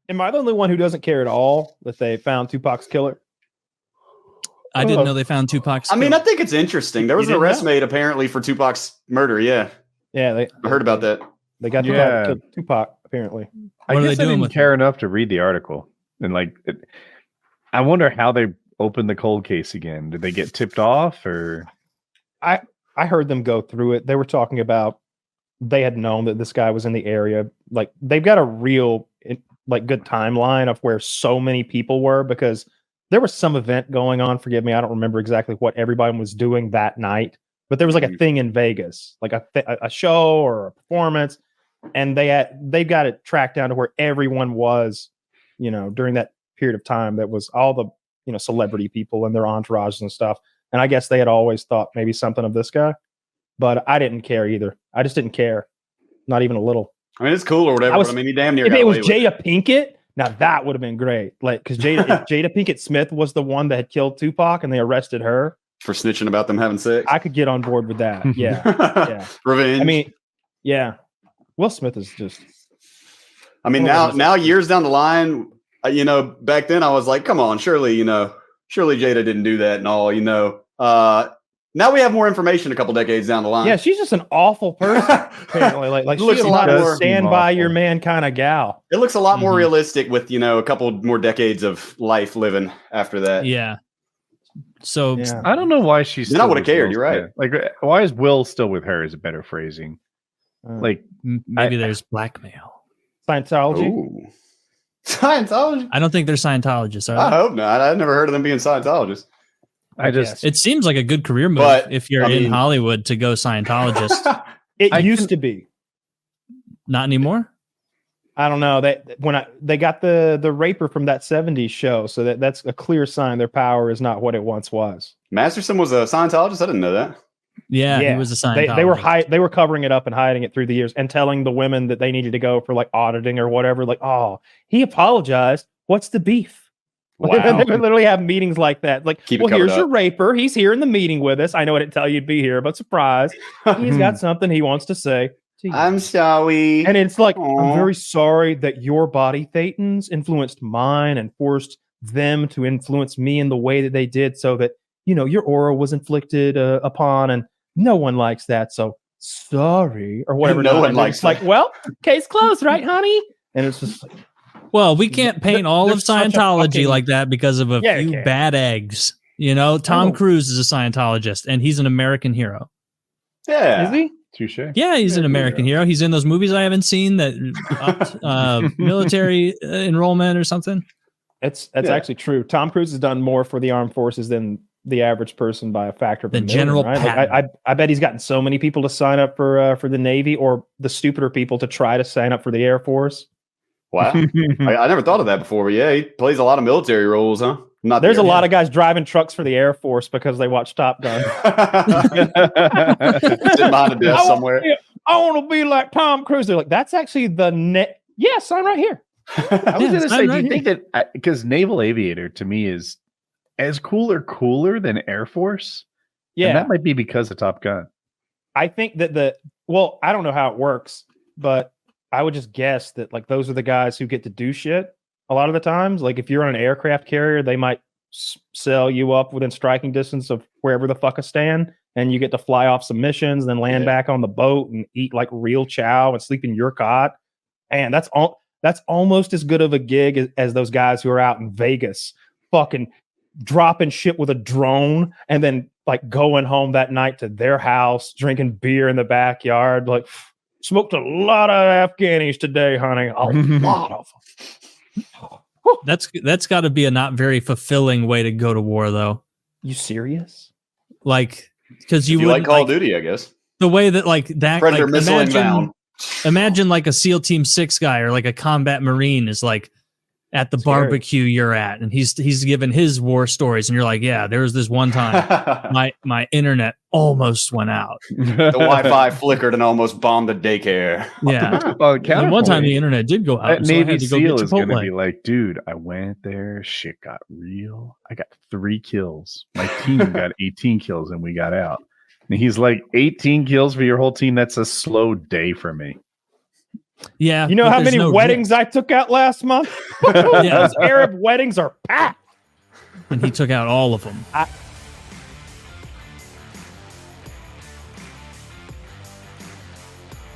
Am I the only one who doesn't care at all that they found Tupac's killer? I didn't know they found Tupac's killer. I mean, I think it's interesting. There was an arrest made apparently for Tupac's murder. Yeah. Yeah, I heard about that. They got the guy that killed Tupac, apparently. I guess I didn't care enough to read the article. And I wonder how they opened the cold case again. Did they get tipped off or? I heard them go through it. They were talking about they had known that this guy was in the area. Like they've got a real good timeline of where so many people were because there was some event going on. Forgive me, I don't remember exactly what everybody was doing that night, but there was like a thing in Vegas, like a show or a performance, and they've got it tracked down to where everyone was, during that period of time. That was all the celebrity people and their entourages and stuff. And I guess they had always thought maybe something of this guy, but I didn't care either. I just didn't care, not even a little. I mean, it's cool or whatever. But I mean, he damn near. If it was Jada Pinkett, now that would have been great. Like, because Jada Pinkett Smith was the one that had killed Tupac, and they arrested her for snitching about them having sex. I could get on board with that. Yeah, yeah. Revenge. I mean, yeah. Will Smith is just. I mean, now years down the line, back then I was like, come on, surely Jada didn't do that and all, Now we have more information a couple decades down the line. Yeah, she's just an awful person. Apparently, like looks she's a lot more stand by your man kind of gal. It looks a lot more realistic with a couple more decades of life living after that. Yeah. So I don't know why she's. Then I would have cared. You're right. Like, why is Will still with her? Is a better phrasing. Like maybe there's blackmail. Scientology. Ooh. Scientology. I don't think they're Scientologists. Are they? I hope not. I've never heard of them being Scientologists. It seems like a good career move if you're in Hollywood to go Scientologist. It used to be. Not anymore? I don't know. They got the raper from that 70s show, so that's a clear sign their power is not what it once was. Masterson was a Scientologist? I didn't know that. Yeah, he was a Scientologist. They were covering it up and hiding it through the years and telling the women that they needed to go for like auditing or whatever. Like, oh, he apologized. What's the beef? Wow. They literally have meetings like that. Like, here's your raper. He's here in the meeting with us. I know I didn't tell you to be here, but surprise. He's got something he wants to say. I'm sorry. And it's like, I'm very sorry that your body thetans influenced mine and forced them to influence me in the way that they did so that, your aura was inflicted upon, and no one likes that. So sorry, or whatever. No one likes that. Like, well, case closed, right, honey? And it's just like, well, we can't paint all of Scientology like that because of a few bad eggs. Tom Cruise is a Scientologist, and he's an American hero. Yeah. Is he? Touche. Yeah, he's an American hero. He's in those movies I haven't seen that upped military enrollment or something. That's actually true. Tom Cruise has done more for the armed forces than the average person by a factor of the general. Right? Like, I bet he's gotten so many people to sign up for the Navy, or the stupider people to try to sign up for the Air Force. Wow. I never thought of that before, but yeah, he plays a lot of military roles, huh? There's a lot of guys driving trucks for the Air Force because they watch Top Gun. Sitting behind a desk somewhere. I want to be like Tom Cruise. They're like, that's actually yeah, sign right here. I was going to say, do you think that, because naval aviator to me is as cooler than Air Force? Yeah. And that might be because of Top Gun. I think that I don't know how it works, but I would just guess that like those are the guys who get to do shit a lot of the times. Like if you're on an aircraft carrier, they might sell you up within striking distance of wherever the fuck I stand, and you get to fly off some missions, then land back on the boat and eat like real chow and sleep in your cot. And that's almost as good of a gig as those guys who are out in Vegas fucking dropping shit with a drone and then like going home that night to their house, drinking beer in the backyard. Like, smoked a lot of Afghanis today, honey. A lot of them. That's got to be a not very fulfilling way to go to war, though. You serious? Like, because you like Call of Duty, I guess. The way that like that Predator like, missile inbound. Imagine like a SEAL Team 6 guy or like a combat Marine is like at the barbecue you're at, and he's giving his war stories, and you're like, yeah, there was this one time my internet almost went out. The Wi-Fi flickered and almost bombed the daycare. Yeah. And one time the internet did go out. That Navy SEAL is going to be like, dude, I went there, shit got real. I got 3 kills. My team got 18 kills, and we got out. And he's like, 18 kills for your whole team? That's a slow day for me. Yeah. You know how many weddings I took out last month? Those Arab weddings are packed. And he took out all of them.